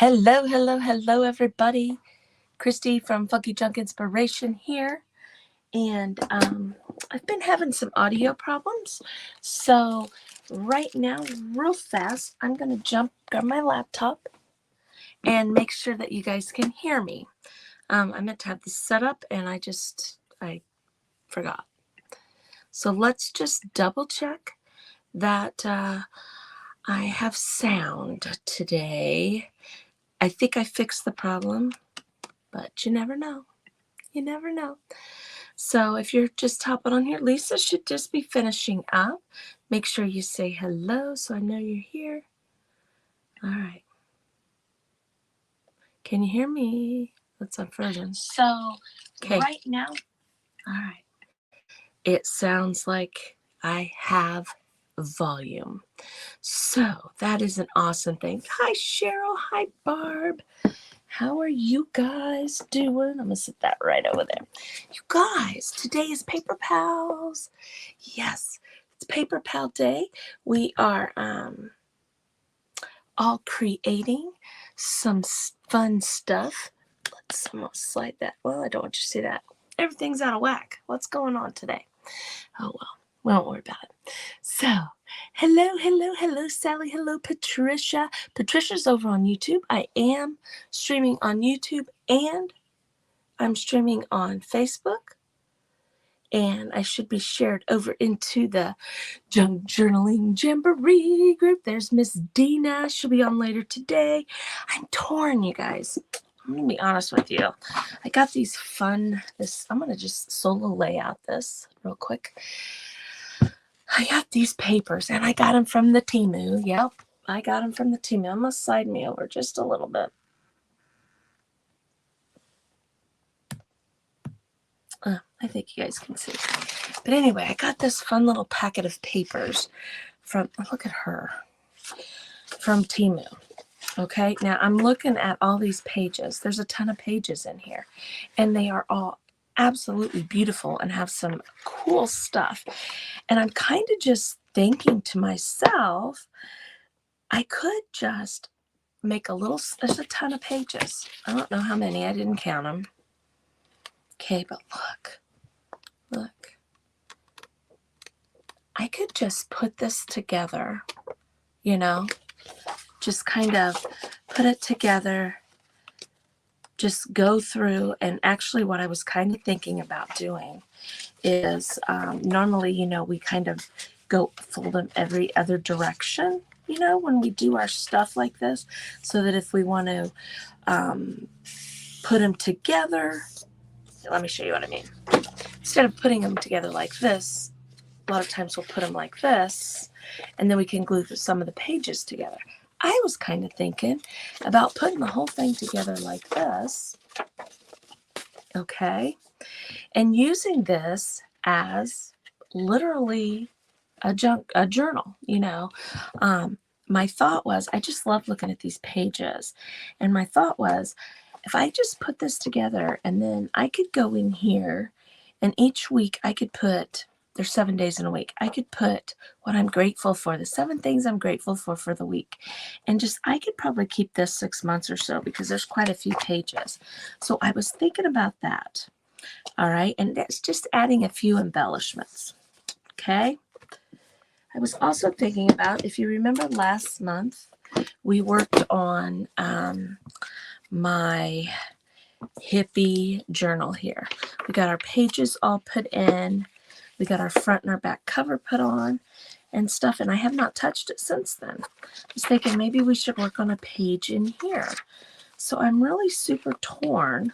Hello, hello, hello, everybody. Christy from Funky Junk Inspiration here. And I've been having some audio problems. So, right now, real fast, I'm going to grab my laptop, and make sure that you guys can hear me. I meant to have this set up, and I forgot. So, let's just double check that I have sound today. I think I fixed the problem, but you never know. You never know. So if you're just hopping on here, Lisa should just be finishing up. Make sure you say hello so I know you're here. All right. Can you hear me? Let's unfrozen. So right now, all right. It sounds like I have volume. So that is an awesome thing. Hi, Cheryl. Hi, Barb. How are you guys doing? I'm going to sit that right over there. You guys, today is Paper Pals. Yes, it's Paper Pal Day. We are all creating some fun stuff. I'm going to slide that. Well, I don't want you to see that. Everything's out of whack. What's going on today? Oh, well, we won't worry about it. So, hello, hello, hello, Sally. Hello, Patricia. Patricia's over on YouTube. I am streaming on YouTube, and I'm streaming on Facebook. And I should be shared over into the Junk Journaling Jamboree group. There's Miss Dina. She'll be on later today. I'm torn, you guys. I'm going to be honest with you. I got these I'm going to just solo lay out this real quick. I got these papers, and I got them from the Temu. Yep, I got them from the Temu. I'm going to slide me over just a little bit. I think you guys can see. But anyway, I got this fun little packet of papers look at her, from Temu. Okay, now I'm looking at all these pages. There's a ton of pages in here, and they are all absolutely beautiful and have some cool stuff. And I'm kind of just thinking to myself, I could just make there's a ton of pages. I don't know how many. I didn't count them. Okay, but look. I could just put this together, just kind of put it together, just go through. And actually what I was kind of thinking about doing is normally, we kind of fold them every other direction, when we do our stuff like this, so that if we want to put them together, let me show you what I mean. Instead of putting them together like this, a lot of times we'll put them like this, and then we can glue some of the pages together. I was kind of thinking about putting the whole thing together like this, okay, and using this as literally a journal, My thought was, I just love looking at these pages, and my thought was, if I just put this together, and then I could go in here, and each week I could put, there's 7 days in a week, I could put what I'm grateful for, the 7 things I'm grateful for the week. And I could probably keep this 6 months or so, because there's quite a few pages. So I was thinking about that. All right. And that's just adding a few embellishments. Okay. I was also thinking about, if you remember last month, we worked on my hippie journal here. We got our pages all put in. We got our front and our back cover put on and stuff, and I have not touched it since then. I was thinking maybe we should work on a page in here. So I'm really super torn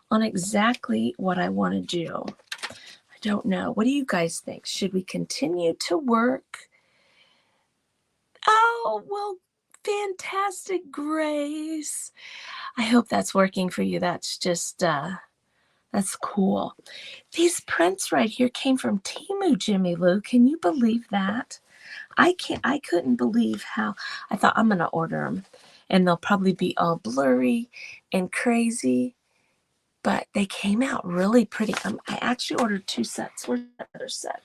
on exactly what I want to do. I don't know. What do you guys think? Should we continue to work? Oh, well, fantastic, Grace. I hope that's working for you. That's just, that's cool. These prints right here came from Temu, Jimmy Lou. Can you believe that? I couldn't believe how, I thought I'm going to order them, and they'll probably be all blurry and crazy, but they came out really pretty. I actually ordered 2 sets. Where's the other set?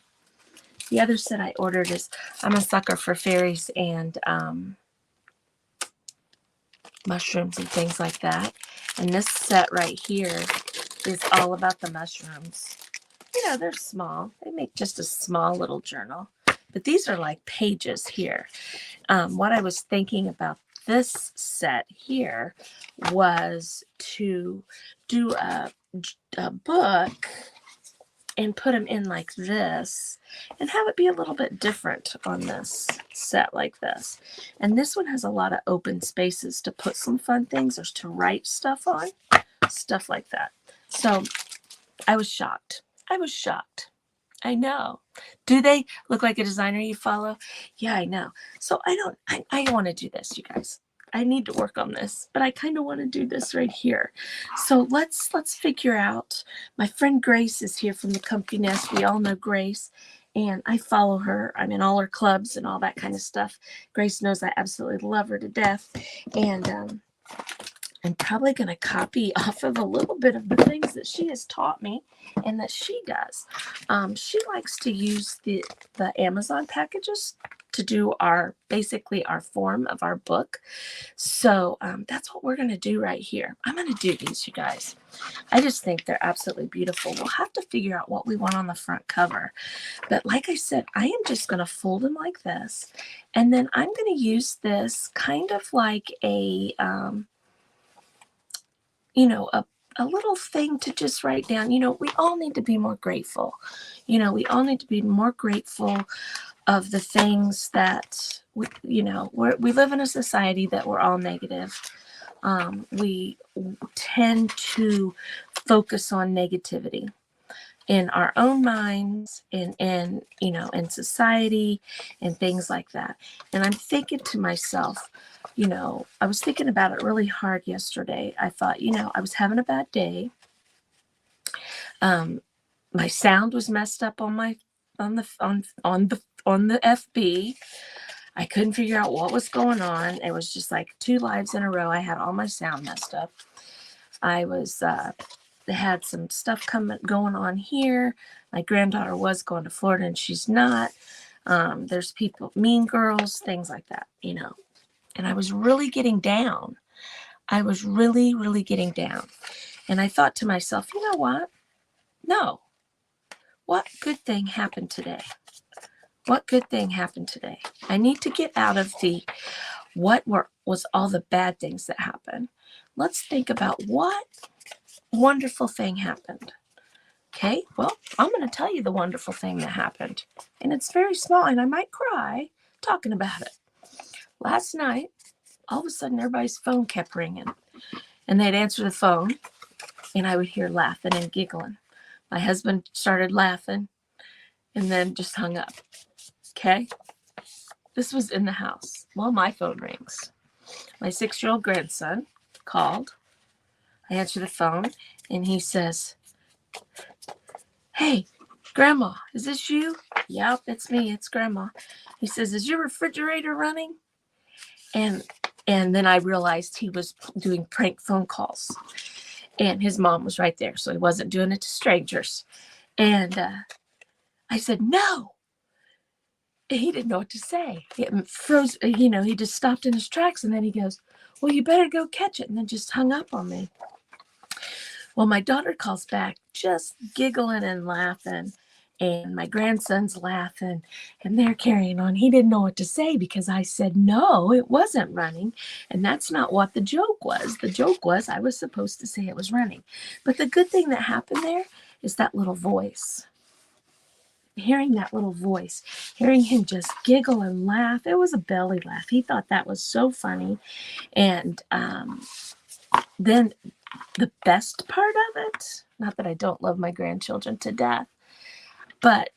The other set I ordered is, I'm a sucker for fairies and mushrooms and things like that. And this set right here is all about the mushrooms. You know, they're small. They make just a small little journal. But these are like pages here. What I was thinking about this set here was to do a book and put them in like this and have it be a little bit different on this set like this. And this one has a lot of open spaces to put some fun things or to write stuff on, stuff like that. So I was shocked. I was shocked. I know. Do they look like a designer you follow? Yeah, I know. So I want to do this, you guys. I need to work on this, but I kind of want to do this right here. So let's figure out. My friend Grace is here from the Comfy Nest. We all know Grace, and I follow her. I'm in all her clubs and all that kind of stuff. Grace knows I absolutely love her to death, and I'm probably going to copy off of a little bit of the things that she has taught me and that she does. She likes to use the Amazon packages to do basically our form of our book. So that's what we're going to do right here. I'm going to do these, you guys. I just think they're absolutely beautiful. We'll have to figure out what we want on the front cover. But like I said, I am just going to fold them like this. And then I'm going to use this kind of like a little thing to just write down. We all need to be more grateful. We all need to be more grateful of the things that we live in a society that we're all negative. We tend to focus on negativity in our own minds, in society and things like that. And I'm thinking to myself, I was thinking about it really hard yesterday. I thought, I was having a bad day. My sound was messed up on the FB. I couldn't figure out what was going on. It was just like 2 lives in a row. I had all my sound messed up. I was had some stuff going on here. My granddaughter was going to Florida and she's not. There's people, mean girls, things like that, And I was really getting down. I was really, really getting down. And I thought to myself, you know what? No. What good thing happened today? What good thing happened today? I need to get out of was all the bad things that happened. Let's think about what wonderful thing happened. Okay, well, I'm going to tell you the wonderful thing that happened. And it's very small, and I might cry talking about it. Last night, all of a sudden, everybody's phone kept ringing. And they'd answer the phone, and I would hear laughing and giggling. My husband started laughing, and then just hung up. Okay? This was in the house. Well, my phone rings. My 6-year-old grandson called. I answer the phone, and he says, "Hey, Grandma, is this you?" "Yep, it's me. It's Grandma." He says, "Is your refrigerator running?" And then I realized he was doing prank phone calls. And his mom was right there, so he wasn't doing it to strangers. And I said, "No." And he didn't know what to say. It froze, he just stopped in his tracks, and then he goes, "Well, you better go catch it," and then just hung up on me. Well, my daughter calls back just giggling and laughing, and my grandson's laughing, and they're carrying on. He didn't know what to say because I said, no, it wasn't running, and that's not what the joke was. The joke was I was supposed to say it was running. But the good thing that happened there is that little voice. Hearing that little voice, hearing him just giggle and laugh. It was a belly laugh. He thought that was so funny. And then the best part of it, not that I don't love my grandchildren to death, but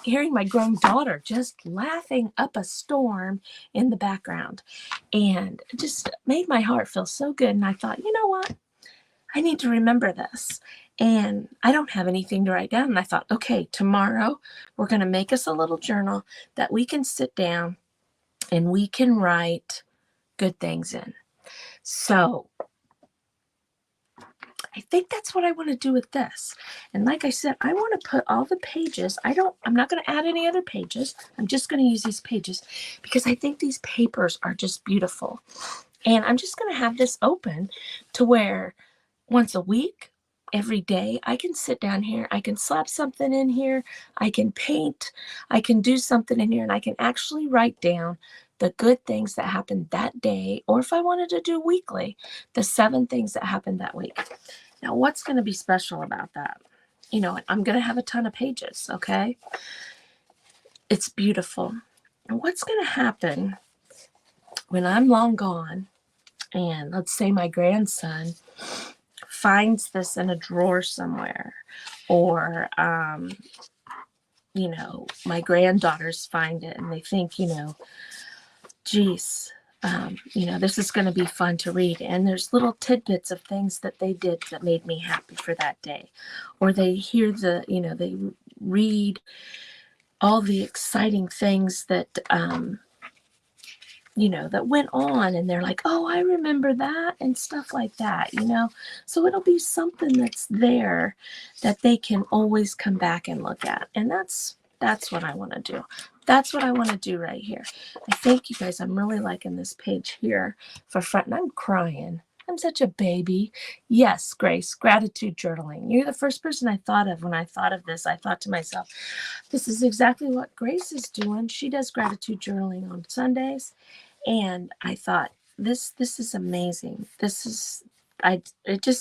hearing my grown daughter just laughing up a storm in the background, and it just made my heart feel so good. And I thought, you know what? I need to remember this. And I don't have anything to write down. And I thought, okay, tomorrow we're going to make us a little journal that we can sit down and we can write good things in. So I think that's what I want to do with this. And like I said, I want to put all the pages. I'm not going to add any other pages. I'm just going to use these pages because I think these papers are just beautiful. And I'm just going to have this open to where once a week, every day, I can sit down here, I can slap something in here, I can paint, I can do something in here, and I can actually write down the good things that happened that day, or if I wanted to do weekly, the 7 things that happened that week. Now, what's going to be special about that? You know, I'm going to have a ton of pages, okay? It's beautiful. And what's going to happen when I'm long gone, and let's say my grandson finds this in a drawer somewhere, or you know, my granddaughters find it and they think, you know, geez, you know, this is going to be fun to read, and there's little tidbits of things that they did that made me happy for that day, or they hear you know, they read all the exciting things that you know, that went on, and they're like, oh, I remember that, and stuff like that, you know. So it'll be something that's there that they can always come back and look at. And that's what I want to do. That's what I want to do right here. I think, you guys, I'm really liking this page here for front, and I'm crying. I'm such a baby. Yes, Grace, gratitude journaling. You're the first person I thought of when I thought of this. I thought to myself, this is exactly what Grace is doing. She does gratitude journaling on Sundays. And I thought, this is amazing. This is, I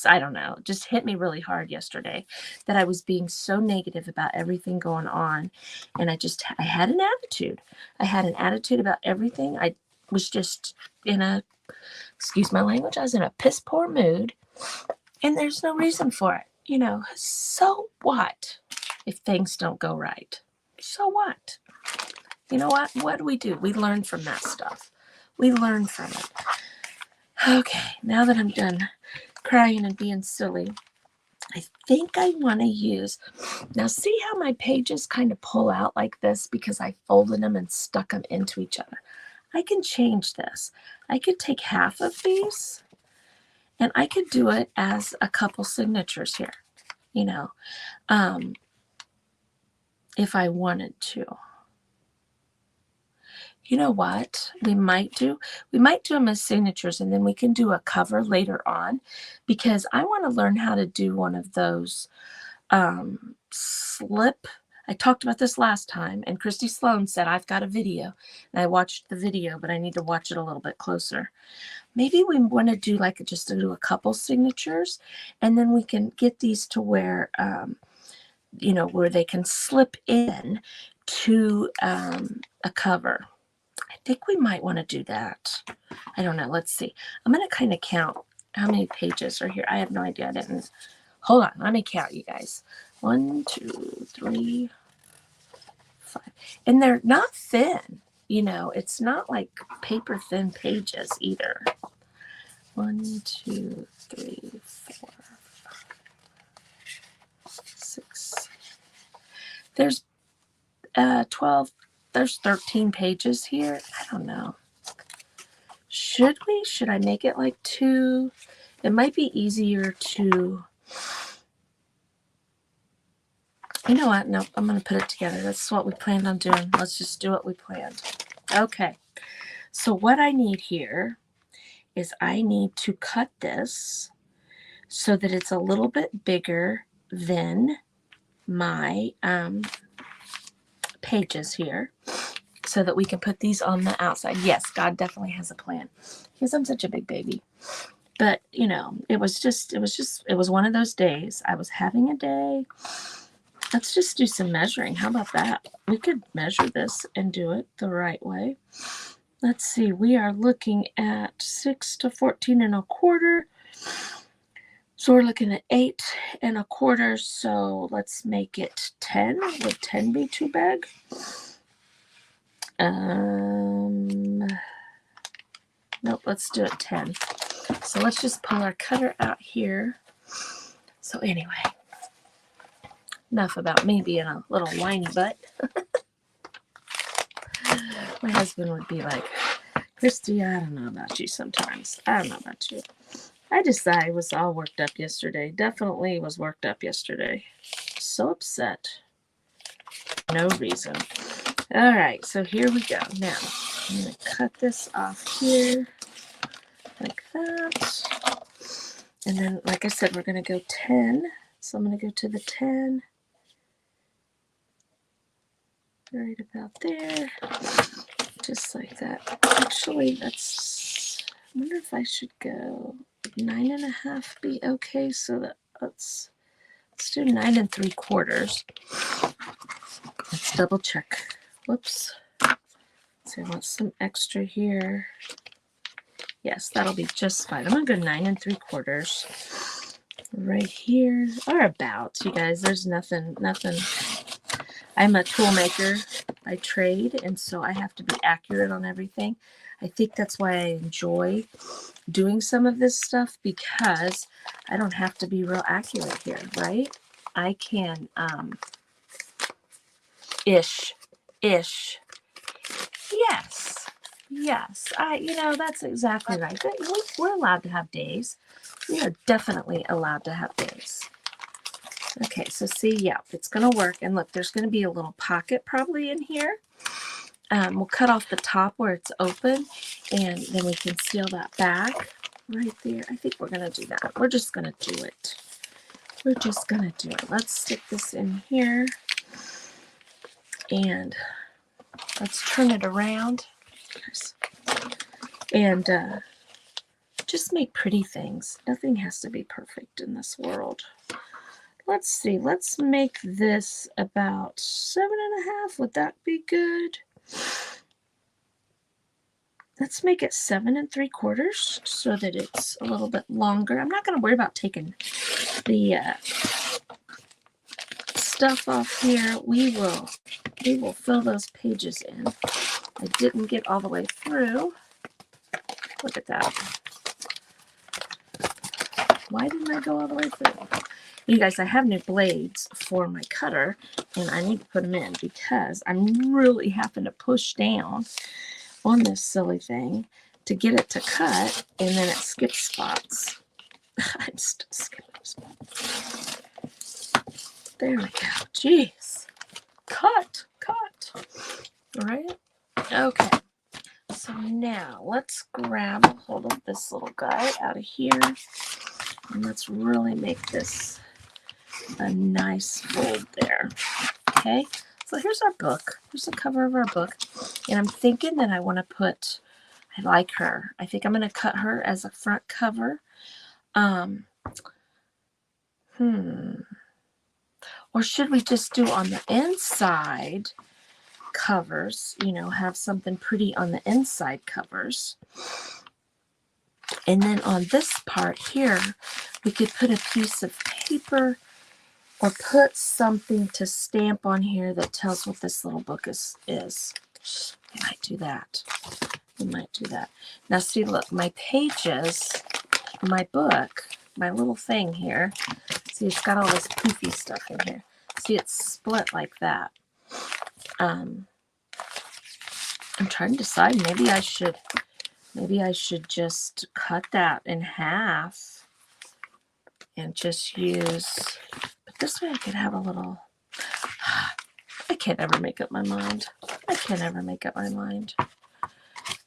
don't know, it just hit me really hard yesterday that I was being so negative about everything going on. And I had an attitude. I had an attitude about everything. I was just in a, excuse my language, I was in a piss poor mood. And there's no reason for it. You know, so what if things don't go right? So what? You know what? What do? We learn from that stuff. We learn from it. Okay, now that I'm done crying and being silly, I think I want to use, now see how my pages kind of pull out like this because I folded them and stuck them into each other. I can change this. I could take half of these and I could do it as a couple signatures here, you know, if I wanted to. You know what we might do? We might do them as signatures, and then we can do a cover later on, because I want to learn how to do one of those slip. I talked about this last time, and Christy Sloan said, I've got a video, and I watched the video, but I need to watch it a little bit closer. Maybe we want to do like just to do a couple signatures, and then we can get these to where, you know, where they can slip in to a cover. I think we might want to do that. I don't know. Let's see. I'm going to kind of count how many pages are here. I have no idea. I didn't. Hold on. Let me count, you guys. 1, 2, 3, 5. And they're not thin. You know, it's not like paper thin pages either. 1, 2, 3, 4, 5, 6. There's 12. There's 13 pages here. I don't know. Should I make it like 2? It might be easier to, you know what? No, I'm going to put it together. That's what we planned on doing. Let's just do what we planned. Okay. So what I need here is I need to cut this so that it's a little bit bigger than my pages here, so that we can put these on the outside. Yes, God definitely has a plan, because I'm such a big baby. But, you know, it was one of those days. I was having a day. Let's just do some measuring. How about that? We could measure this and do it the right way. Let's see. We are looking at 6 to 14 1/4. So we're looking at 8 1/4. So let's make it 10. Would 10 be too big? Nope, let's do it 10. So let's just pull our cutter out here. So anyway, enough about me being a little whiny butt. My husband would be like, Christy, I don't know about you sometimes. I don't know about you. I was all worked up yesterday. Definitely was worked up yesterday. So upset. No reason. All right, so here we go. Now, I'm going to cut this off here. like that. And then, like I said, we're going to go 10. So I'm going to go to the 10. Right about there. Just like that. Actually, I wonder if I should go 9.5 be okay. So that let's do 9 3/4. Let's double check. Whoops. So I want some extra here. Yes, that'll be just fine. I'm going to go 9 3/4 right here, or about, you guys. There's nothing. I'm a tool maker. I trade, and so I have to be accurate on everything. I think that's why I enjoy doing some of this stuff, because I don't have to be real accurate here, right? I can, ish. Yes, that's exactly right. We're allowed to have days. We are definitely allowed to have days. Okay, so see, yeah, it's going to work. And look, there's going to be a little pocket probably in here. We'll cut off the top where it's open, and then we can seal that back right there. I think we're going to do that. We're just going to do it. Let's stick this in here, and let's turn it around. And just make pretty things. Nothing has to be perfect in this world. Let's see. Let's make this about 7.5. Would that be good? Let's make it 7 3/4 so that it's a little bit longer. I'm not going to worry about taking the stuff off here. We will fill those pages in. I didn't get all the way through. Look at that. Why didn't I go all the way through? You guys, I have new blades for my cutter, and I need to put them in because I'm really having to push down on this silly thing to get it to cut, and then it skips spots. I'm still skipping spots. There we go. Jeez. Cut. All right. Okay. So now let's grab a hold of this little guy out of here, and let's really make this a nice fold there. Okay. So here's our book. Here's the cover of our book. And I'm thinking that I want to put, I like her. I think I'm going to cut her as a front cover. Or should we just do on the inside covers, have something pretty on the inside covers. And then on this part here, we could put a piece of paper or put something to stamp on here that tells what this little book is. We might do that. Now see, look, my pages, my book, my little thing here. See, it's got all this poofy stuff in here. See, it's split like that. I'm trying to decide. Maybe I should just cut that in half and just use. But this way, I could have a little. I can't ever make up my mind.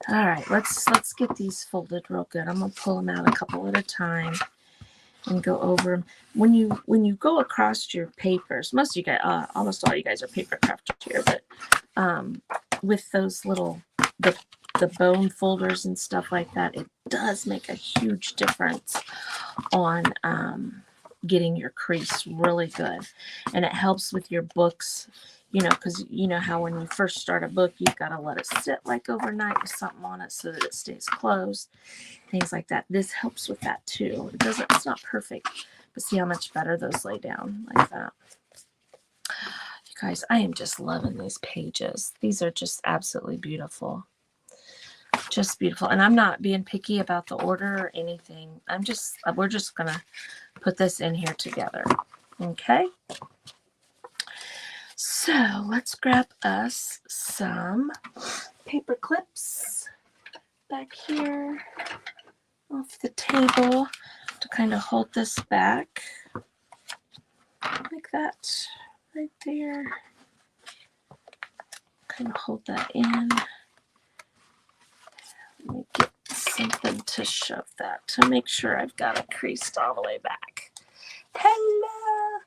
All right, let's get these folded real good. I'm gonna pull them out a couple at a time and go over them. When you go across your papers, most of you guys, almost all you guys are paper crafters here, but with those little the bone folders and stuff like that, it does make a huge difference on getting your crease really good, and it helps with your books. Because you know how when you first start a book, you've got to let it sit like overnight with something on it so that it stays closed, things like that. This helps with that too. It's not perfect, but see how much better those lay down like that. You guys, I am just loving these pages. These are just absolutely beautiful. Just beautiful. And I'm not being picky about the order or anything. We're just going to put this in here together. Okay. So let's grab us some paper clips back here off the table to kind of hold this back like that right there. Kind of hold that in. Let me get something to shove that to make sure I've got it creased all the way back. Hello.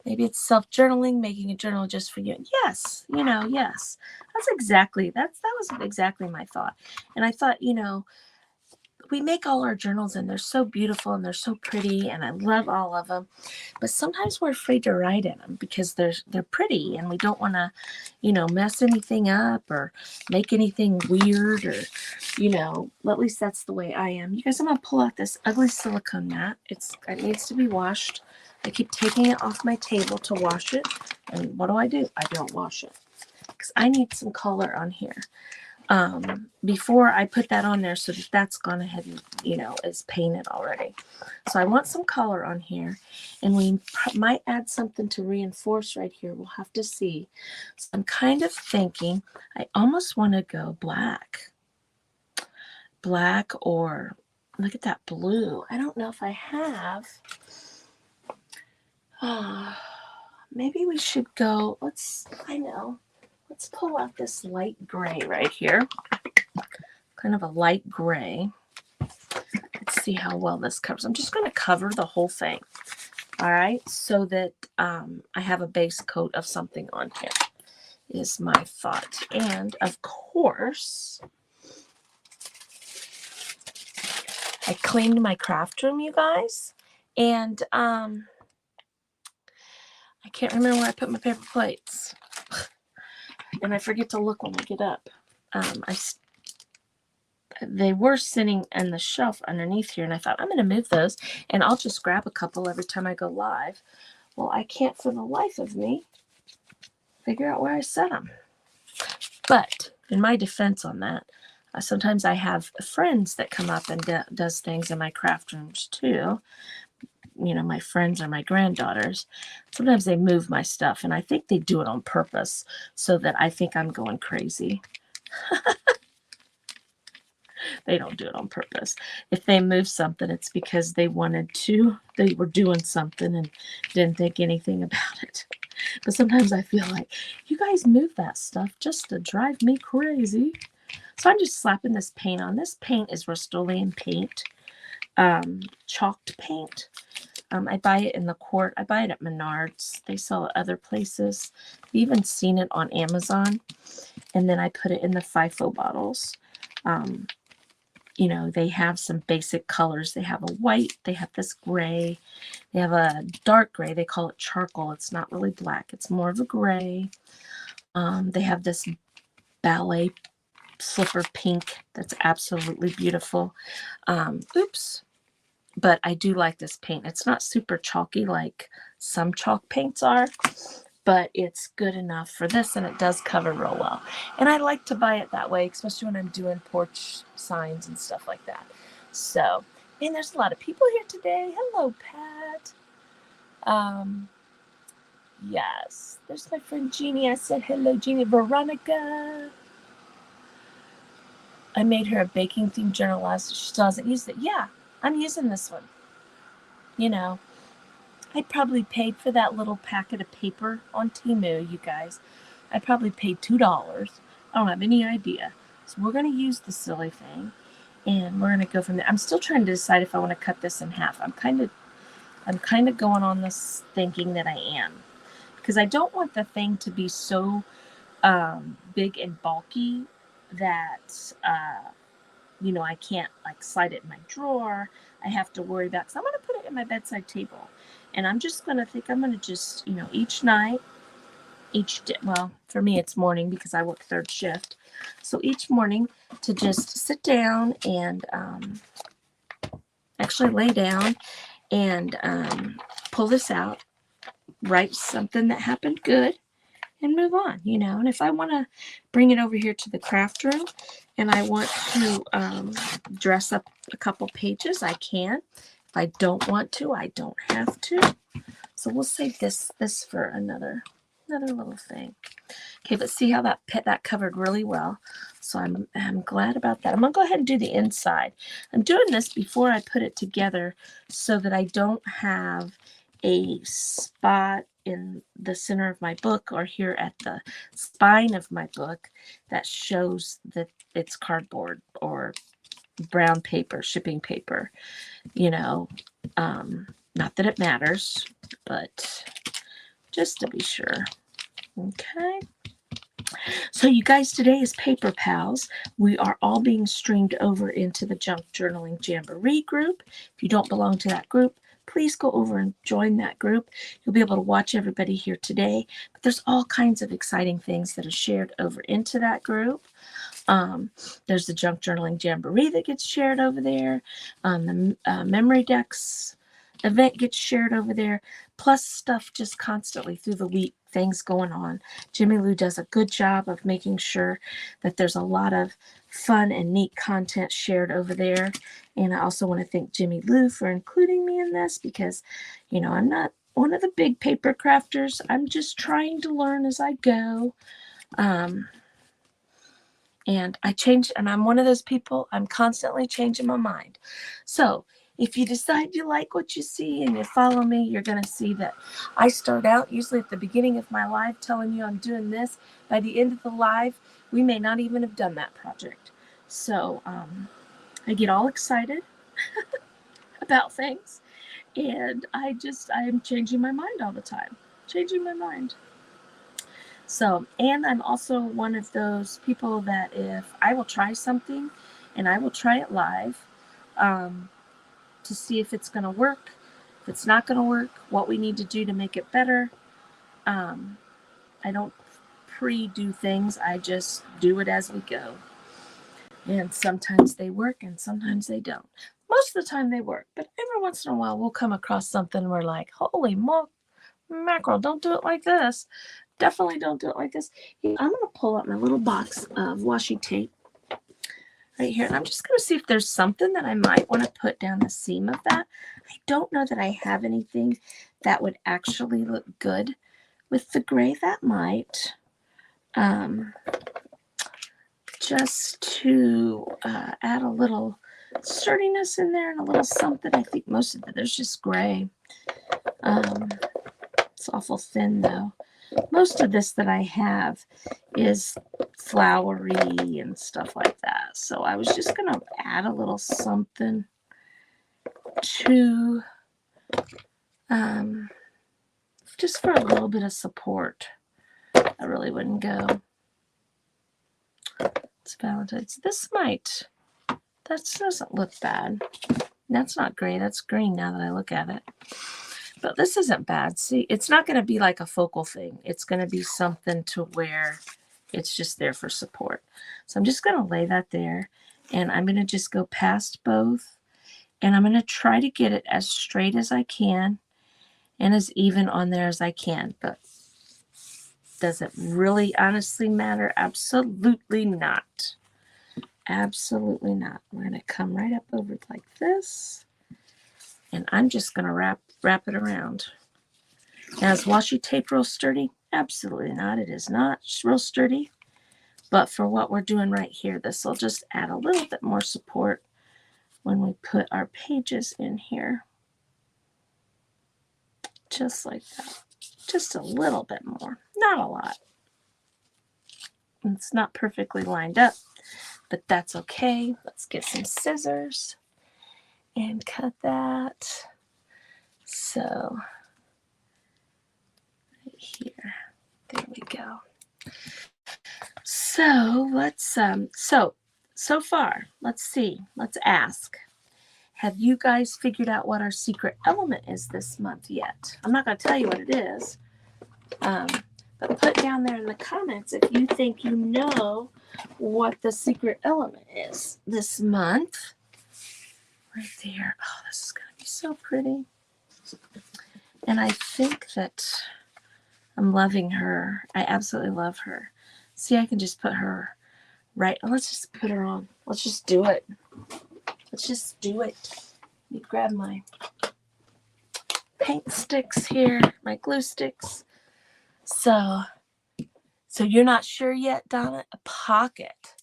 Maybe it's self-journaling, making a journal just for you. Yes, yes. That was exactly my thought. And I thought, we make all our journals and they're so beautiful and they're so pretty and I love all of them. But sometimes we're afraid to write in them because they're pretty and we don't want to, mess anything up or make anything weird or, at least that's the way I am. You guys, I'm going to pull out this ugly silicone mat. It needs to be washed. I keep taking it off my table to wash it. And what do? I don't wash it because I need some color on here. Before I put that on there so that that's gone ahead and, is painted already. So I want some color on here and we might add something to reinforce right here. We'll have to see. So I'm kind of thinking I almost want to go black or look at that blue. I don't know if I have. Maybe we should go, let's pull out this light gray right here. Kind of a light gray. Let's see how well this covers. I'm just going to cover the whole thing. All right. So that I have a base coat of something on here is my thought. And of course, I cleaned my craft room, you guys. And I can't remember where I put my paper plates. And I forget to look when I get up. They were sitting on the shelf underneath here, and I thought, I'm going to move those, and I'll just grab a couple every time I go live. Well, I can't for the life of me figure out where I set them. But in my defense on that, sometimes I have friends that come up and does things in my craft rooms too. My friends or my granddaughters. Sometimes they move my stuff, and I think they do it on purpose so that I think I'm going crazy. They don't do it on purpose. If they move something, it's because they were doing something and didn't think anything about it. But sometimes I feel like you guys move that stuff just to drive me crazy. So I'm just slapping this paint on. This paint is Rust-Oleum paint, chalked paint. I buy it in the quart. I buy it at Menards. They sell it other places. I've even seen it on Amazon. And then I put it in the FIFO bottles. They have some basic colors. They have a white, they have this gray, they have a dark gray. They call it charcoal. It's not really black. It's more of a gray. They have this ballet slipper pink that's absolutely beautiful. But I do like this paint. It's not super chalky like some chalk paints are, but it's good enough for this, and it does cover real well. And I like to buy it that way, especially when I'm doing porch signs and stuff like that. So, and there's a lot of people here today. Hello, Pat. Yes, there's my friend Jeannie. I said hello, Jeannie. Veronica. I made her a baking themed journal last. She still hasn't used it. Yeah, I'm using this one. I probably paid for that little packet of paper on Temu, you guys. I probably paid $2. I don't have any idea. So we're going to use the silly thing, and we're going to go from there. I'm still trying to decide if I want to cut this in half. I'm kind of going on this thinking that I am, because I don't want the thing to be so big and bulky that I can't slide it in my drawer. I have to worry about, because I'm going to put it in my bedside table. And I'm just going to just, each night, well, for me it's morning because I work third shift. So each morning to just sit down and actually lay down and pull this out, write something that happened good, and move on, And if I want to bring it over here to the craft room and I want to dress up a couple pages, I can. If I don't want to, I don't have to. So we'll save this for another little thing. Okay, but see how that covered really well. So I'm glad about that. I'm gonna go ahead and do the inside. I'm doing this before I put it together so that I don't have a spot in the center of my book or here at the spine of my book that shows that it's cardboard or brown paper, shipping paper, not that it matters, but just to be sure. Okay. So you guys, today is Paper Pals. We are all being streamed over into the Junk Journaling Jamboree group. If you don't belong to that group, please go over and join that group. You'll be able to watch everybody here today. But there's all kinds of exciting things that are shared over into that group. There's the Junk Journaling Jamboree that gets shared over there. The Memory Decks event gets shared over there. Plus stuff just constantly through the week, things going on. Jimmy Lou does a good job of making sure that there's a lot of fun and neat content shared over there. And I also want to thank Jimmy Lou for including me in this because, I'm not one of the big paper crafters. I'm just trying to learn as I go. And I'm one of those people, I'm constantly changing my mind. So if you decide you like what you see and you follow me, you're going to see that I start out usually at the beginning of my live telling you I'm doing this. By the end of the live, we may not even have done that project. So I get all excited about things, and I am changing my mind all the time. Changing my mind. So, and I'm also one of those people that if I will try something and I will try it live to see if it's going to work, if it's not going to work, what we need to do to make it better. I don't pre-do things. I just do it as we go. And sometimes they work and sometimes they don't. Most of the time they work, but every once in a while we'll come across something we're like, holy mackerel, don't do it like this. Definitely don't do it like this. I'm going to pull out my little box of washi tape right here. And I'm just going to see if there's something that I might want to put down the seam of that. I don't know that I have anything that would actually look good with the gray. That might. Just to add a little sturdiness in there and a little something. I think most of it, there's just gray. It's awful thin though. Most of this that I have is flowery and stuff like that. So I was just going to add a little something to, just for a little bit of support. I really wouldn't go. It's Valentine's. That doesn't look bad. That's not gray. That's green now that I look at it. But this isn't bad. See, it's not going to be like a focal thing. It's going to be something to where it's just there for support. So I'm just going to lay that there. And I'm going to just go past both. And I'm going to try to get it as straight as I can and as even on there as I can. But does it really honestly matter? Absolutely not. Absolutely not. We're going to come right up over it like this. And I'm just going to wrap it around. Now, is washi tape real sturdy? Absolutely not. It is not real sturdy. But for what we're doing right here, this will just add a little bit more support when we put our pages in here. Just like that. Just a little bit more. Not a lot. It's not perfectly lined up, but that's okay. Let's get some scissors and cut that. So, right here. There we go. So let's so far, let's see. Let's ask. Have you guys figured out what our secret element is this month yet? I'm not going to tell you what it is. But put down there in the comments if you think you know what the secret element is this month. Right there. Oh, this is going to be so pretty. And I think that I'm loving her. I absolutely love her. See, I can just put her right. Let's just put her on. Let's just do it. Let's just do it. Let me grab my paint sticks here, my glue sticks. So you're not sure yet, Donna? A pocket.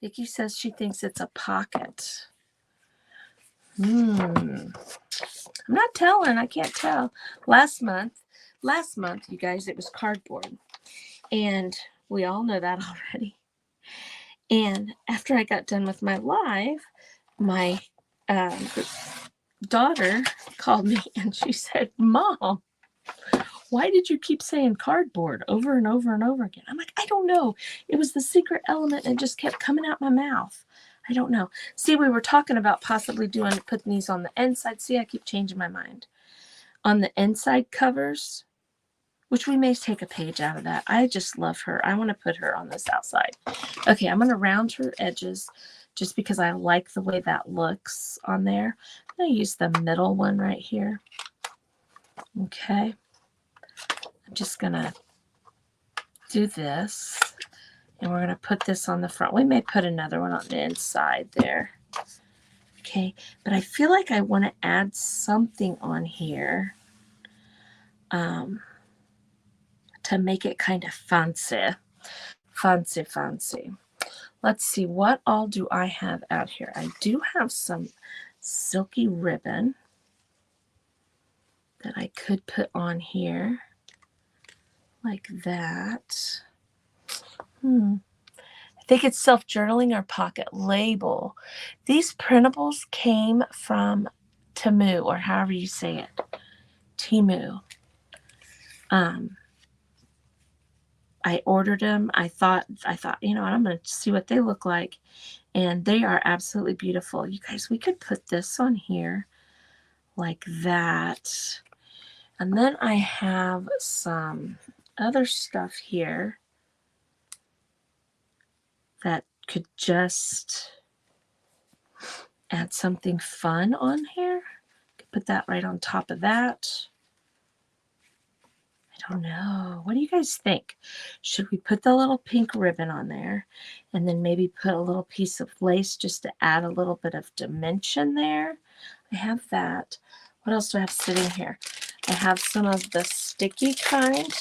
Vicki says she thinks it's a pocket. I'm not telling. I can't tell. Last month, you guys, it was cardboard. And we all know that already. And after I got done with my live, my daughter called me and she said, Mom, why did you keep saying cardboard over and over and over again? I'm like, I don't know. It was the secret element and it just kept coming out my mouth. I don't know. See, we were talking about possibly putting these on the inside. See, I keep changing my mind. On the inside covers, which we may take a page out of that. I just love her. I want to put her on this outside. Okay, I'm going to round her edges just because I like the way that looks on there. I'm going to use the middle one right here. Okay. I'm just going to do this. And we're going to put this on the front. We may put another one on the inside there. Okay. But I feel like I want to add something on here to make it kind of fancy. Fancy. Let's see. What all do I have out here? I do have some silky ribbon that I could put on here. Like that. I think it's self-journaling or pocket label. These printables came from Temu, or however you say it. Temu. I ordered them. I thought, you know, I'm going to see what they look like. And they are absolutely beautiful. You guys, we could put this on here like that. And then I have some other stuff here that could just add something fun on here. Could put that right on top of that. I don't know. What do you guys think? Should we put the little pink ribbon on there and then maybe put a little piece of lace just to add a little bit of dimension there? I have that. What else do I have sitting here? I have some of the sticky kind.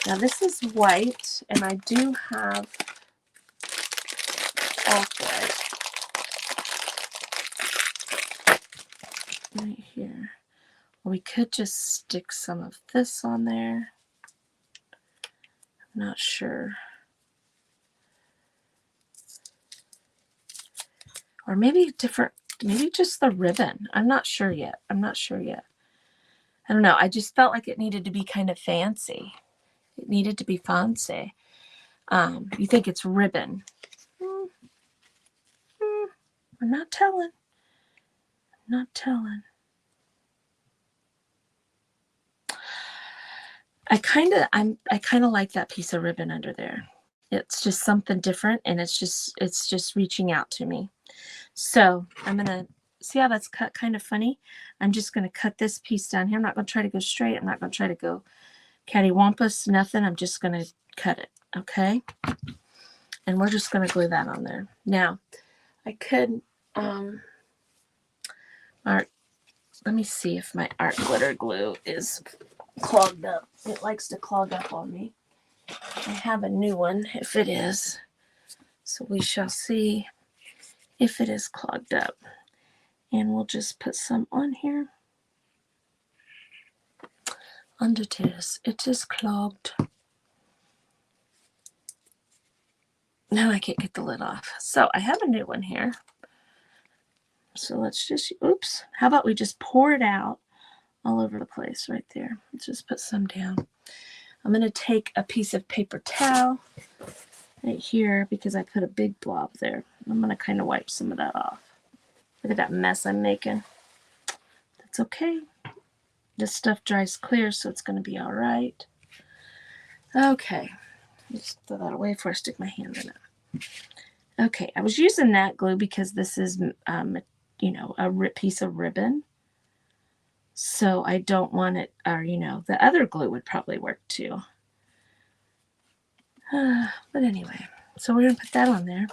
Now this is white, and I do have off-white right here. We could just stick some of this on there. I'm not sure. Or maybe different, maybe just the ribbon. I'm not sure yet. I don't know. I just felt like it needed to be kind of fancy. It needed to be fancy. You think it's ribbon? I'm not telling. I kind of like that piece of ribbon under there. It's just something different, and it's just reaching out to me. So I'm gonna see how that's cut kind of funny. I'm just gonna cut this piece down here. I'm not gonna try to go straight. I'm not gonna try to go cattywampus, nothing. I'm just gonna cut it, okay? And we're just gonna glue that on there. Now, I could let me see if my art glitter glue is clogged up. It likes to clog up on me. I have a new one if it is. So we shall see if it is clogged up. And we'll just put some on here. And it is clogged. Now I can't get the lid off. So I have a new one here. So let's just, oops. How about we just pour it out all over the place right there. Let's just put some down. I'm going to take a piece of paper towel right here because I put a big blob there. I'm going to kind of wipe some of that off. Look at that mess I'm making. That's okay. This stuff dries clear, so it's going to be all right. Okay. Just throw that away before I stick my hand in it. Okay, I was using that glue because this is, you know, a piece of ribbon. So I don't want it, or, you know, the other glue would probably work too. But anyway, so we're going to put that on there.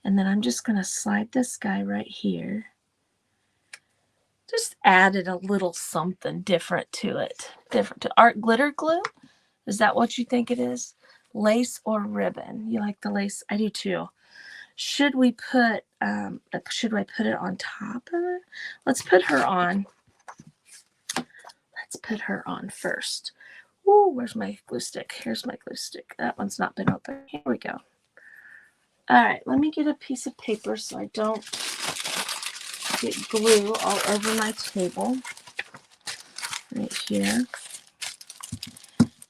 And then I'm just going to slide this guy right here. Just added a little something different to it. Different to art glitter glue. Is that what you think it is? Lace or ribbon? You like the lace? I do too. Should we put, should I put it on top of it? Let's put her on. Let's put her on first. Ooh, where's my glue stick? Here's my glue stick. That one's not been open. Here we go. All right, let me get a piece of paper so I don't get glue all over my table right here.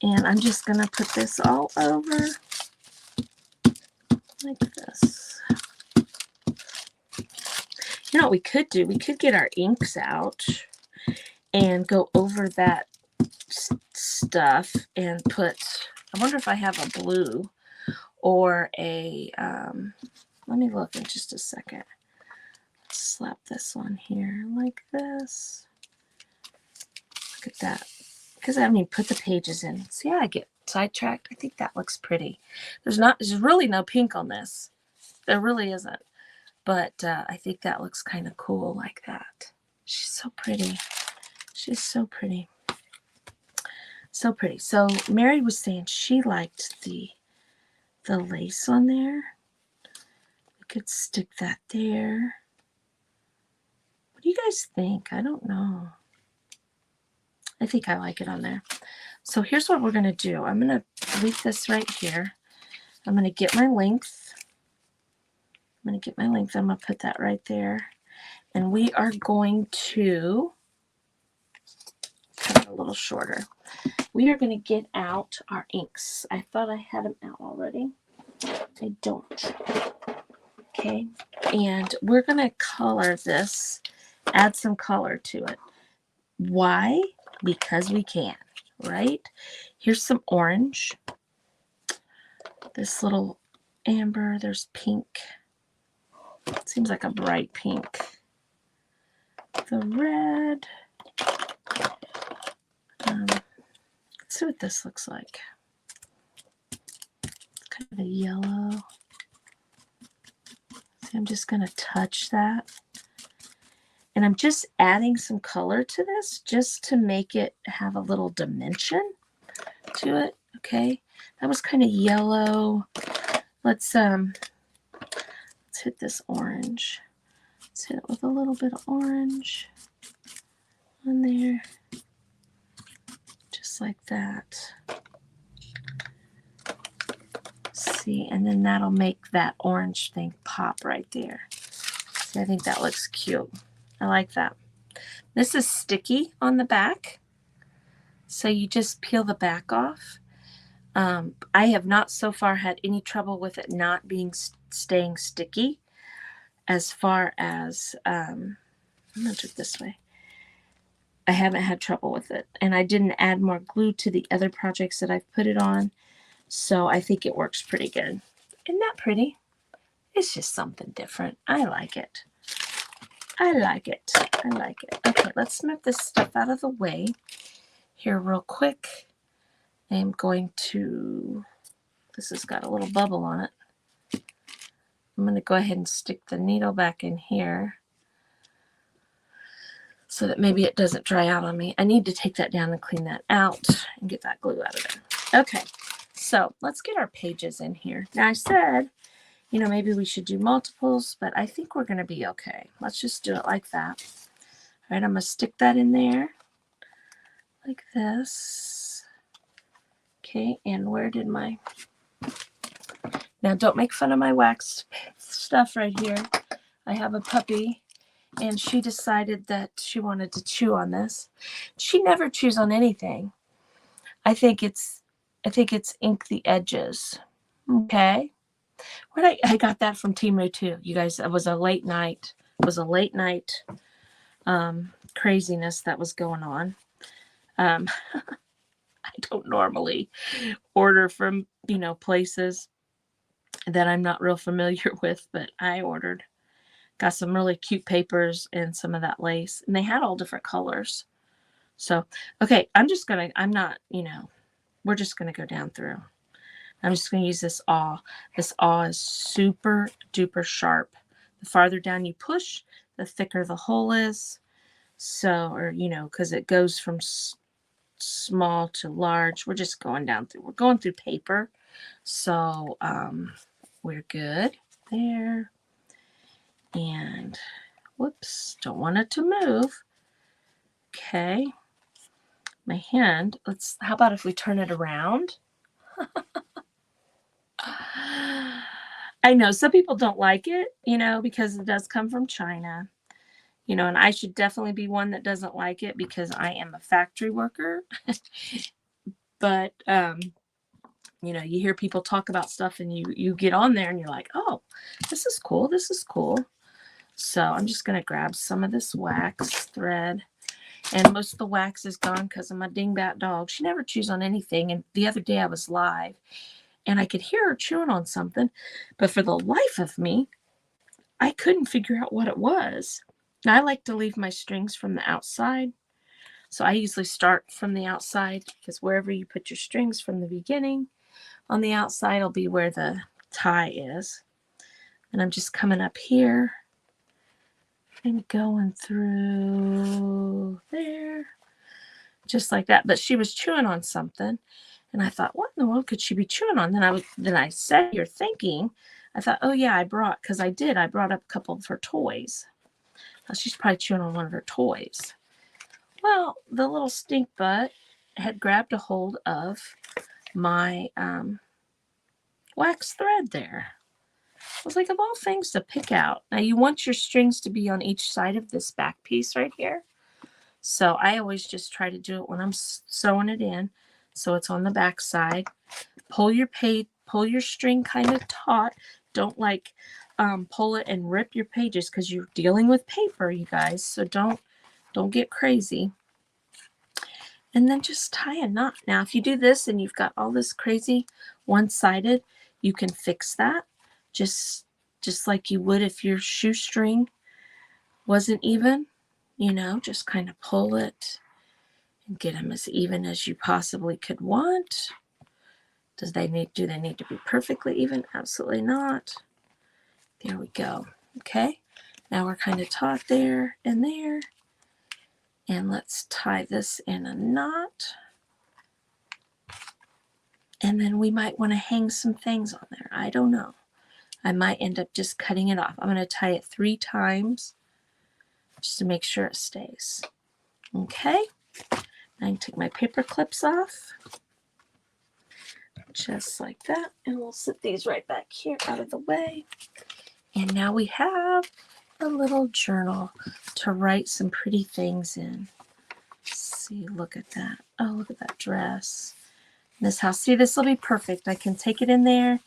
And I'm just going to put this all over like this. You know what we could do? We could get our inks out and go over that stuff and put, I wonder if I have a blue or a, let me look in just a second. Let's slap this on here like this. Look at that. Because I haven't even put the pages in. See how I get sidetracked? I think that looks pretty. There's really no pink on this. There really isn't. But I think that looks kind of cool like that. She's so pretty. She's so pretty. So pretty. So Mary was saying she liked the lace on there. We could stick that there. What do you guys think? I don't know. I think I like it on there. So here's what we're going to do. I'm going to leave this right here. I'm going to get my length. I'm going to put that right there. And we are going to cut it a little shorter. We are going to get out our inks. I thought I had them out already. I don't. Okay. And we're going to color this, add some color to it. Why? Because we can, right? Here's some orange. This little amber. There's pink. It seems like a bright pink. The red. Let's see what this looks like. It's kind of a yellow. See, I'm just going to touch that. And I'm just adding some color to this just to make it have a little dimension to it. Okay. That was kind of yellow. Let's hit this orange. Let's hit it with a little bit of orange on there. Just like that. See, and then that'll make that orange thing pop right there. See, I think that looks cute. I like that. This is sticky on the back. So you just peel the back off. I have not so far had any trouble with it not staying sticky. As far as, I'm going to do it this way. I haven't had trouble with it. And I didn't add more glue to the other projects that I've put it on. So I think it works pretty good. Isn't that pretty? It's just something different. I like it. I like it. I like it. Okay, let's move this stuff out of the way here real quick. I'm going to, this has got a little bubble on it. I'm going to go ahead and stick the needle back in here so that maybe it doesn't dry out on me. I need to take that down and clean that out and get that glue out of there. Okay, so let's get our pages in here. Now I said, you know, maybe we should do multiples, but I think we're going to be okay. Let's just do it like that. All right, I'm going to stick that in there like this. Okay, and where did my... Now, don't make fun of my wax stuff right here. I have a puppy, and she decided that she wanted to chew on this. She never chews on anything. I think it's ink the edges. Okay. I got that from Temu too. You guys, it was a late night. It was a late night craziness that was going on. I don't normally order from, you know, places that I'm not real familiar with, but I ordered. Got some really cute papers and some of that lace, and they had all different colors. So, okay, I'm not, you know, we're just going to go down through. I'm just going to use this awl. This awl is super duper sharp. The farther down you push, the thicker the hole is. So, or, you know, because it goes from small to large. We're just going down through. We're going through paper. So, we're good there. And, whoops, don't want it to move. Okay. My hand, how about if we turn it around? I know some people don't like it, you know, because it does come from China. You know, and I should definitely be one that doesn't like it because I am a factory worker. But, you know, you hear people talk about stuff and you get on there and you're like, oh, this is cool. This is cool. So I'm just going to grab some of this wax thread. And most of the wax is gone because of my dingbat dog. She never chews on anything. And the other day I was live and I could hear her chewing on something. But for the life of me, I couldn't figure out what it was. Now, I like to leave my strings from the outside. So I usually start from the outside because wherever you put your strings from the beginning, on the outside will be where the tie is. And I'm just coming up here and going through there, just like that. But she was chewing on something, and I thought, what in the world could she be chewing on? Then I sat here thinking, I thought, oh yeah, I brought up a couple of her toys. She's probably chewing on one of her toys. Well, the little stink butt had grabbed a hold of my wax thread there. I was like, of all things to pick out. Now you want your strings to be on each side of this back piece right here. So I always just try to do it when I'm sewing it in. So it's on the back side. Pull your string kind of taut. Don't like pull it and rip your pages because you're dealing with paper, you guys. So don't get crazy. And then just tie a knot. Now, if you do this and you've got all this crazy one-sided, you can fix that just like you would if your shoestring wasn't even. You know, just kind of pull it and get them as even as you possibly could want. Do they need to be perfectly even? Absolutely not. There we go. Okay. Now we're kind of taut there and there. And let's tie this in a knot. And then we might want to hang some things on there. I don't know. I might end up just cutting it off. I'm going to tie it 3 times just to make sure it stays. Okay. I can take my paper clips off. Just like that. And we'll set these right back here out of the way. And now we have a little journal to write some pretty things in. See, look at that. Oh, look at that dress. This house. See, this will be perfect. I can take it in there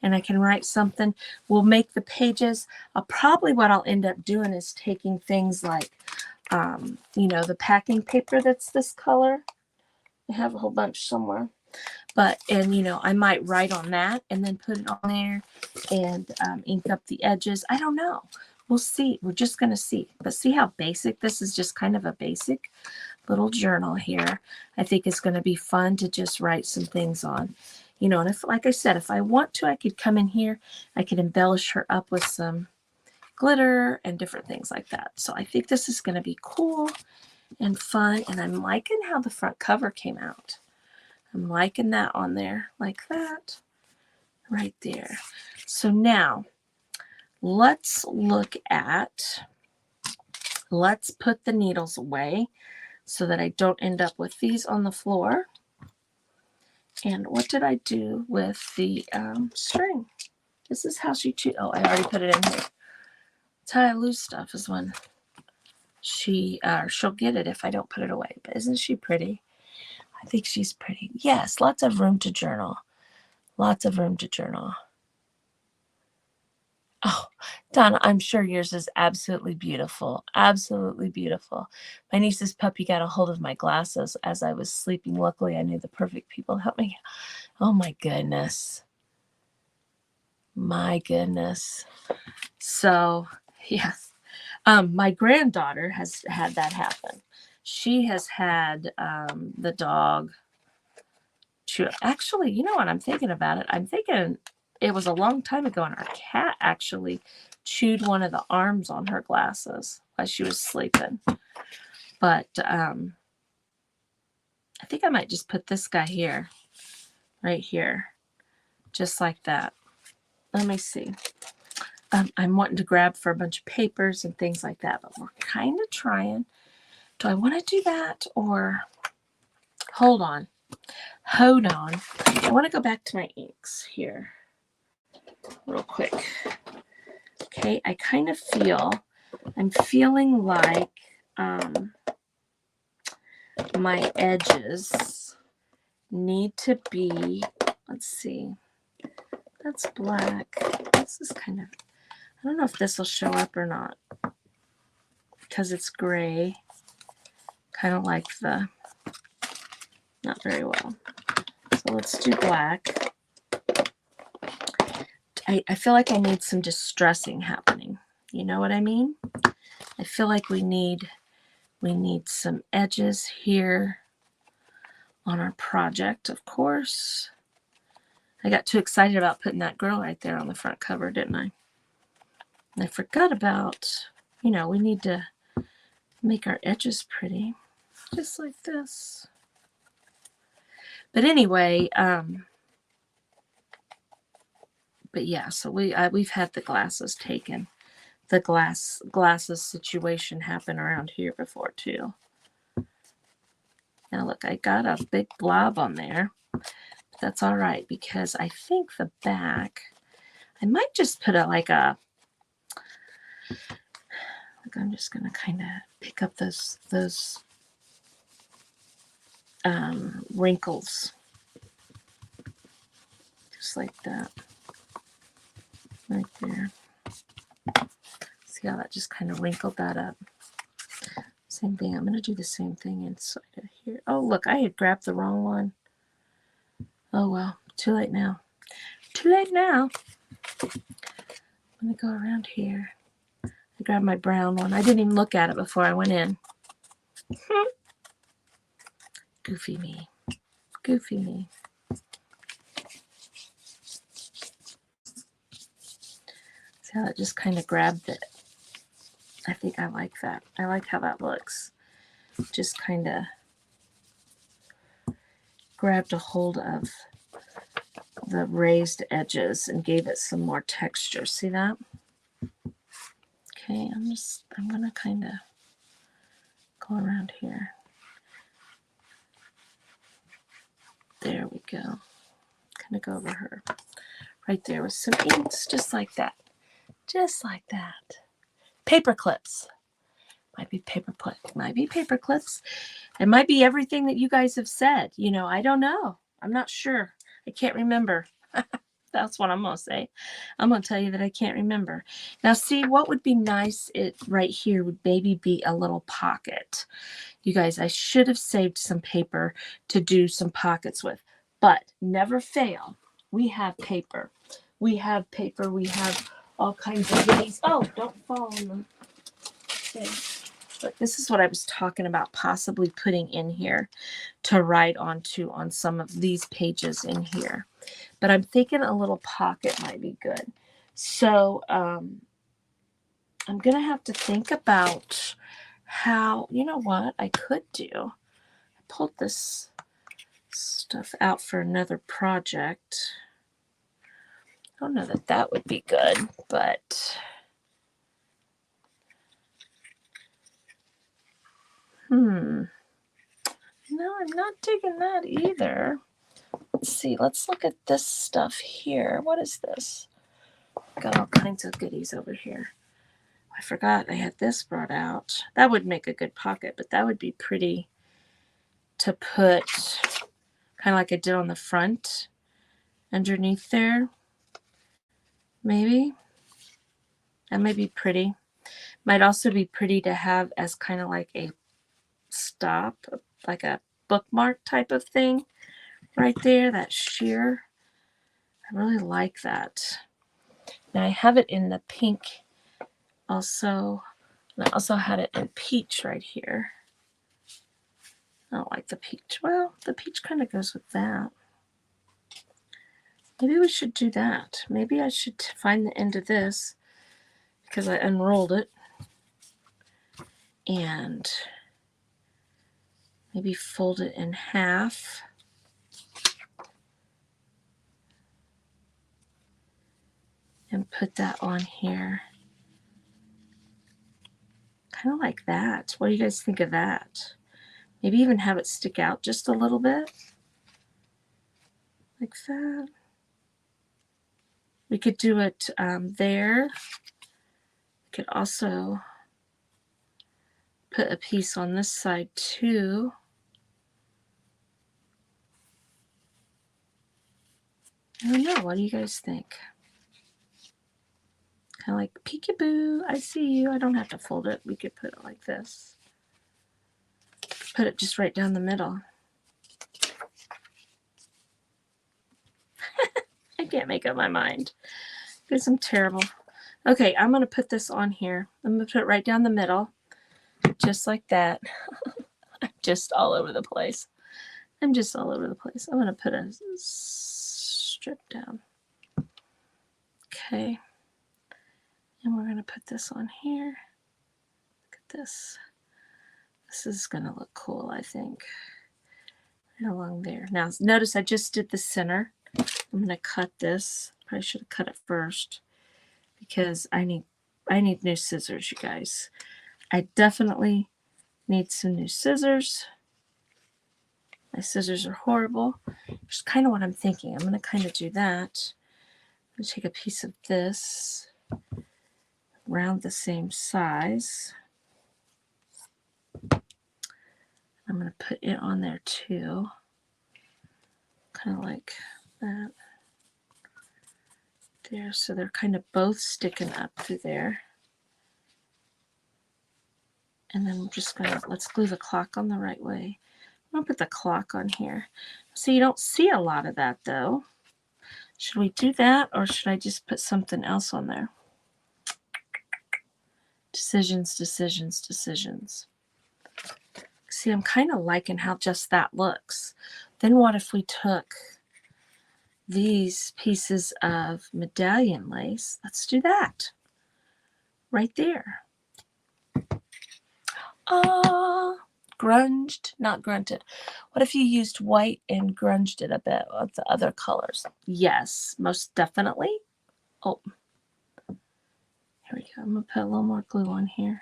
and I can write something. We'll make the pages. Probably what I'll end up doing is taking things like, you know, the packing paper that's this color. I have a whole bunch somewhere. And you know, I might write on that and then put it on there and ink up the edges. I don't know. We'll see. We're just going to see. But see how basic this is, just kind of a basic little journal here. I think it's going to be fun to just write some things on. You know, and if, like I said, if I want to, I could come in here. I could embellish her up with some glitter and different things like that. So I think this is going to be cool and fun. And I'm liking how the front cover came out. I'm liking that on there like that right there. So now let's put the needles away so that I don't end up with these on the floor. And what did I do with the string? This is how she chewed. Oh, I already put it in here. That's how I lose stuff, is when she'll get it if I don't put it away. But isn't she pretty? I think she's pretty. Yes, lots of room to journal. Lots of room to journal. Oh, Donna, I'm sure yours is absolutely beautiful. Absolutely beautiful. My niece's puppy got a hold of my glasses as I was sleeping. Luckily, I knew the perfect people to help me. Oh, my goodness. My goodness. So, yes. My granddaughter has had that happen. She has had the dog chew. Actually, you know what? I'm thinking about it. I'm thinking it was a long time ago, and our cat actually chewed one of the arms on her glasses while she was sleeping. But I think I might just put this guy here, right here, just like that. Let me see. I'm wanting to grab for a bunch of papers and things like that, but we're kind of trying. Do I want to do that, or hold on? Hold on. I want to go back to my inks here real quick. Okay, I kind of feel I'm feeling like my edges need to be, let's see, that's black. This is kind of, I don't know if this will show up or not because it's gray, kind of like the, not very well. So let's do black. I feel like I need some distressing happening. You know what I mean? I feel like we need some edges here on our project, of course. I got too excited about putting that girl right there on the front cover, didn't I? And I forgot about, you know, we need to make our edges pretty, just like this. But anyway, but yeah, so we've had the glasses taken. The glasses situation happened around here before too. Now look, I got a big blob on there. But that's all right because I think the back, I might just put like I'm just gonna kind of pick up those wrinkles, just like that, right there. See how that just kind of wrinkled that up? Same thing. I'm going to do the same thing inside of here. Oh, look, I had grabbed the wrong one. Oh, well, too late now. Too late now. I'm going to go around here. I grabbed my brown one. I didn't even look at it before I went in. Goofy me. Goofy me. See how it just kind of grabbed it? I think I like that. I like how that looks. Just kind of grabbed a hold of the raised edges and gave it some more texture. See that? Okay, I'm gonna kind of go around here. There we go. Kind of go over her. Right there with some inks, just like that. Just like that. Paper clips. Might be paper clip. Might be paper clips. It might be everything that you guys have said. You know, I don't know. I'm not sure. I can't remember. That's what I'm going to say. I'm going to tell you that I can't remember. Now, see, what would be nice right here would maybe be a little pocket. You guys, I should have saved some paper to do some pockets with. But never fail. We have paper. We have paper. We have all kinds of goodies. Oh, don't fall on them. Okay. But this is what I was talking about possibly putting in here to write onto on some of these pages in here. But I'm thinking a little pocket might be good. So I'm going to have to think about how, you know what I could do. I pulled this stuff out for another project. I don't know that that would be good, but no, I'm not digging that either. Let's see. Let's look at this stuff here. What is this? Got all kinds of goodies over here. I forgot I had this brought out. That would make a good pocket, but that would be pretty to put kind of like I did on the front underneath there. Maybe. That may be pretty. Might also be pretty to have as kind of like a stop, like a bookmark type of thing right there, that sheer. I really like that. Now I have it in the pink also. And I also had it in peach right here. I don't like the peach. Well, the peach kind of goes with that. Maybe we should do that. Maybe I should find the end of this because I unrolled it. And maybe fold it in half. And put that on here. Kind of like that. What do you guys think of that? Maybe even have it stick out just a little bit. Like that. We could do it there. We could also put a piece on this side too. I don't know. What do you guys think? Kind of like peekaboo. I see you. I don't have to fold it. We could put it like this. Put it just right down the middle. I can't make up my mind because I'm terrible. Okay, I'm going to put this on here. I'm going to put it right down the middle. Just like that. I'm just all over the place. I'm just all over the place. I'm going to put a strip down. Okay. And we're going to put this on here. Look at this. This is going to look cool, I think. Right along there. Now, notice I just did the center. I'm going to cut this. Probably should have cut it first because I need new scissors, you guys. I definitely need some new scissors. My scissors are horrible. Which is kind of what I'm thinking. I'm going to kind of do that. I'm going to take a piece of this around the same size. I'm going to put it on there too. Kind of like that. There, so they're kind of both sticking up through there. And then we're just going to, let's glue the clock on the right way. I'm going to put the clock on here. So you don't see a lot of that though. Should we do that or should I just put something else on there? Decisions, decisions, decisions. See, I'm kind of liking how just that looks. Then what if we took these pieces of medallion lace? Let's do that. Right there. Grunged, not grunted. What if you used white and grunged it a bit with the other colors? Yes, most definitely. Oh, here we go. I'm going to put a little more glue on here.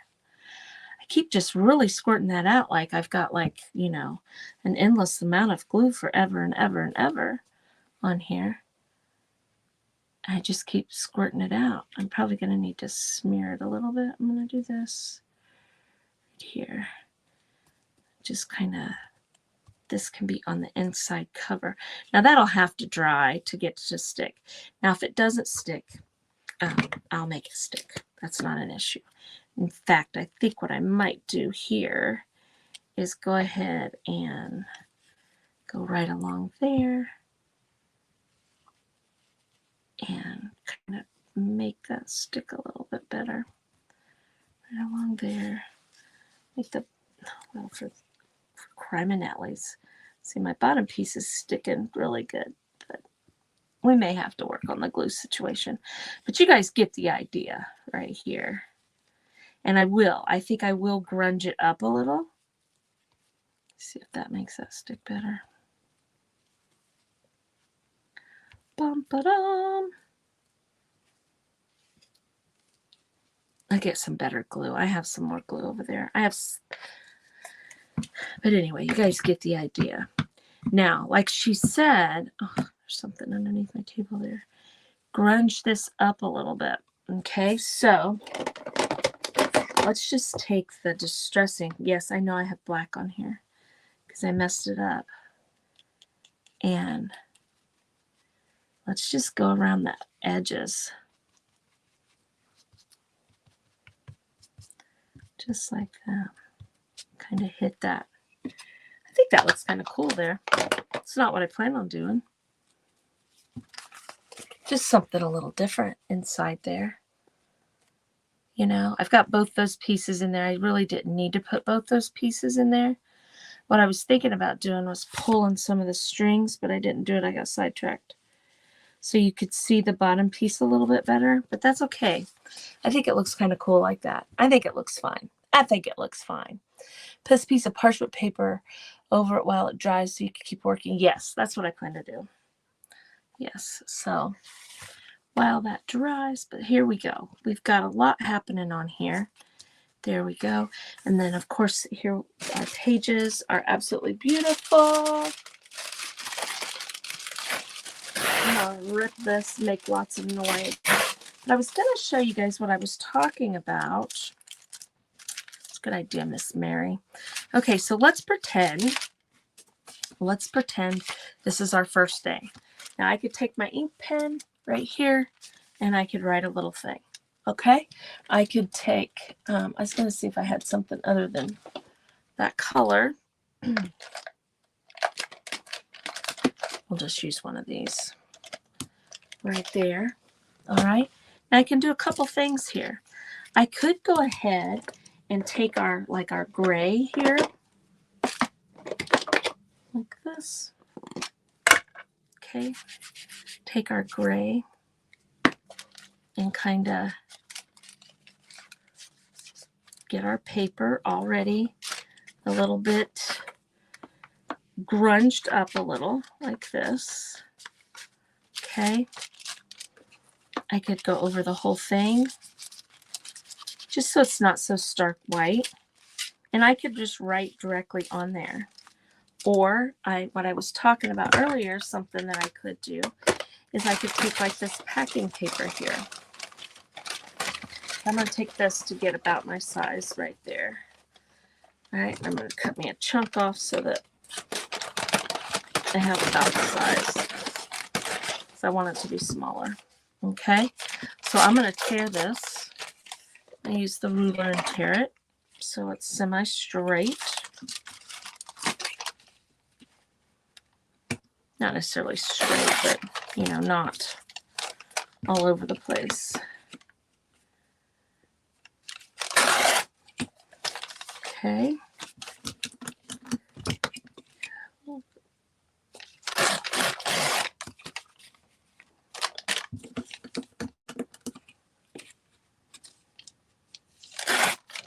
I keep just really squirting that out like I've got like, you know, an endless amount of glue forever and ever and ever on here. I just keep squirting it out. I'm probably going to need to smear it a little bit. I'm going to do this right here. Just kind of, this can be on the inside cover. Now that'll have to dry to get to stick. Now if it doesn't stick, I'll make it stick. That's not an issue. In fact, I think what I might do here is go ahead and go right along there and kind of make that stick a little bit better. Right along there. Make the, well, for criminellis. See, my bottom piece is sticking really good, but we may have to work on the glue situation. But you guys get the idea right here. And I think I will grunge it up a little. See if that makes that stick better. Bum, ba-dum. I get some better glue. I have some more glue over there. But anyway, you guys get the idea. Now, like she said, oh, there's something underneath my table there. Grunge this up a little bit. Okay, so let's just take the distressing. Yes, I know I have black on here because I messed it up. And let's just go around the edges. Just like that. Kind of hit that. I think that looks kind of cool there. It's not what I plan on doing. Just something a little different inside there. You know, I've got both those pieces in there. I really didn't need to put both those pieces in there. What I was thinking about doing was pulling some of the strings, but I didn't do it. I got sidetracked. So you could see the bottom piece a little bit better, but that's okay. I think it looks kind of cool like that. I think it looks fine. I think it looks fine. Put this piece of parchment paper over it while it dries so you can keep working. Yes, that's what I plan to do. Yes, so while that dries, but here we go. We've got a lot happening on here. There we go. And then, of course, here our pages are absolutely beautiful. I'm going to rip this, make lots of noise. But I was going to show you guys what I was talking about Good idea, Miss Mary. Okay, so let's pretend this is our first day. Now I could take my ink pen right here and I could write a little thing. Okay, I could take, I was going to see if I had something other than that color. We'll just use one of these right there. All right, now I can do a couple things here. I could go ahead and take our gray here, like this. Okay, take our gray and kind of get our paper already a little bit grunged up a little, like this. Okay, I could go over the whole thing, just so it's not so stark white. And I could just write directly on there. Or what I was talking about earlier, something that I could do is I could take like this packing paper here. I'm going to take this to get about my size right there. All right, I'm going to cut me a chunk off so that I have about the size. So I want it to be smaller. Okay, so I'm going to tear this. I use the ruler and tear it so it's semi-straight. Not necessarily straight, but, you know, not all over the place. Okay.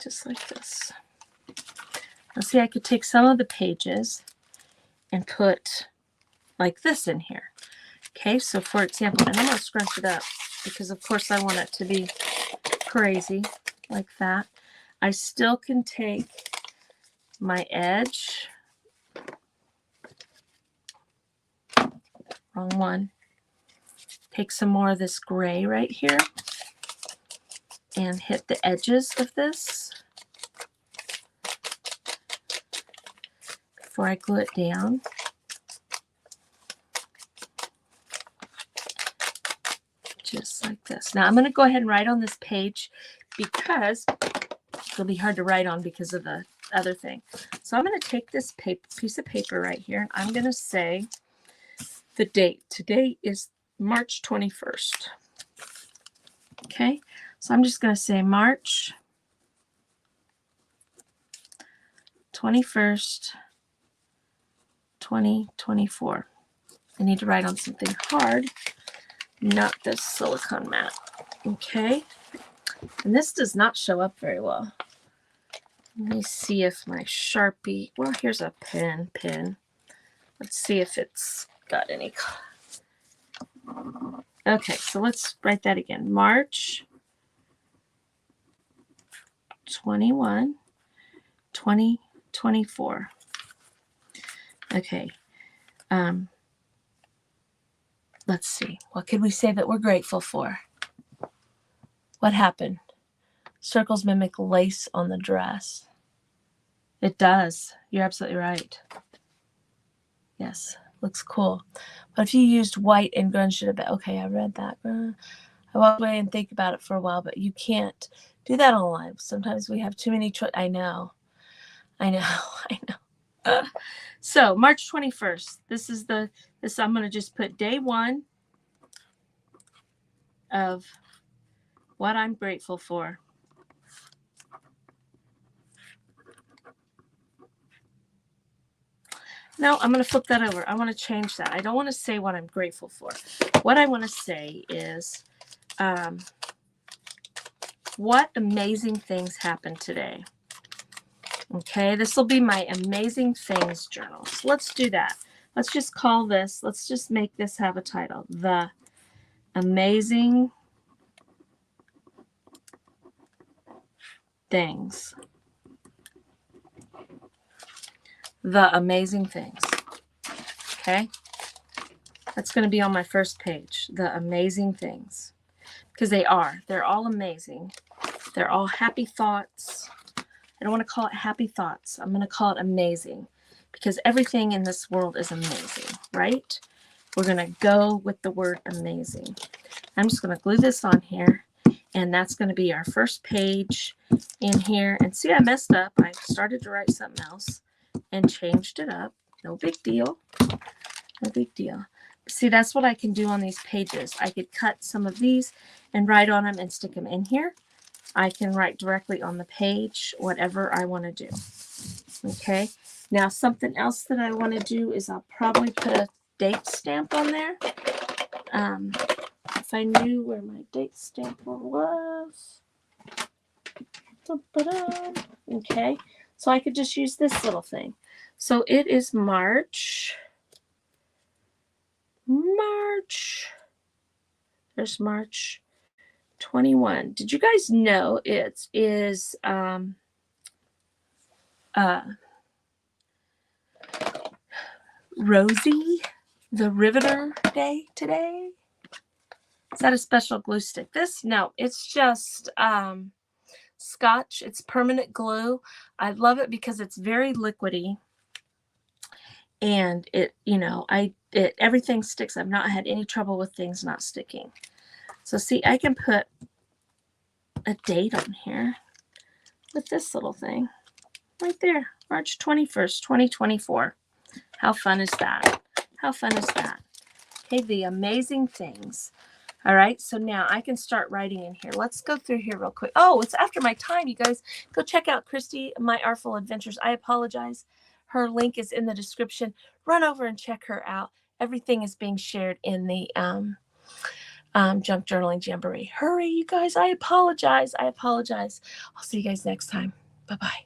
Just like this. Now see, I could take some of the pages and put like this in here. Okay, so for example, and I'm going to scrunch it up because of course I want it to be crazy like that. I still can take my edge, wrong one, take some more of this gray right here and hit the edges of this before I glue it down. Just like this. Now I'm going to go ahead and write on this page because it'll be hard to write on because of the other thing. So I'm going to take this piece of paper right here and I'm going to say the date. Today is March 21st. Okay, so I'm just going to say March 21st, 2024. I need to write on something hard, not this silicone mat. Okay, and this does not show up very well. Let me see if my Sharpie, well, here's a pen. Let's see if it's got any. Okay, so let's write that again. March 21, 2024. Okay. Let's see. What could we say that we're grateful for? What happened? Circles mimic lace on the dress. It does. You're absolutely right. Yes, looks cool. But if you used white and grunged it a bit, okay, I read that. I walk away and think about it for a while, but you can't do that online. Sometimes we have too many choices. I know. So March 21st. This I'm going to just put day one of what I'm grateful for. No, I'm going to flip that over. I want to change that. I don't want to say what I'm grateful for. What I want to say is, what amazing things happened today. Okay, this will be my amazing things journal. So let's do that. Let's just call this, let's just make this have a title. The amazing things. The amazing things. Okay, that's going to be on my first page. The amazing things, because they're all amazing. They're all happy thoughts. I don't want to call it happy thoughts. I'm going to call it amazing, because everything in this world is amazing, right? We're going to go with the word amazing. I'm just going to glue this on here, and that's going to be our first page in here. And see, I messed up. I started to write something else and changed it up. No big deal. No big deal. See, that's what I can do on these pages. I could cut some of these and write on them and stick them in here. I can write directly on the page, whatever I want to do. Okay. Now, something else that I want to do is I'll probably put a date stamp on there. If I knew where my date stamp was. Okay. So I could just use this little thing. So it is March. There's March 21. Did you guys know it is Rosie the Riveter Day today? Is that a special glue stick? No, it's just Scotch. It's permanent glue. I love it because it's very liquidy. And it, everything sticks. I've not had any trouble with things not sticking. So see, I can put a date on here with this little thing right there, March 21st, 2024. How fun is that? How fun is that? Okay, the amazing things. All right, so now I can start writing in here. Let's go through here real quick. Oh, it's after my time, you guys. Go check out Christy, My Artful Adventures. I apologize. Her link is in the description. Run over and check her out. Everything is being shared in the Junk Journaling Jamboree. Hurry, you guys. I apologize. I'll see you guys next time. Bye-bye.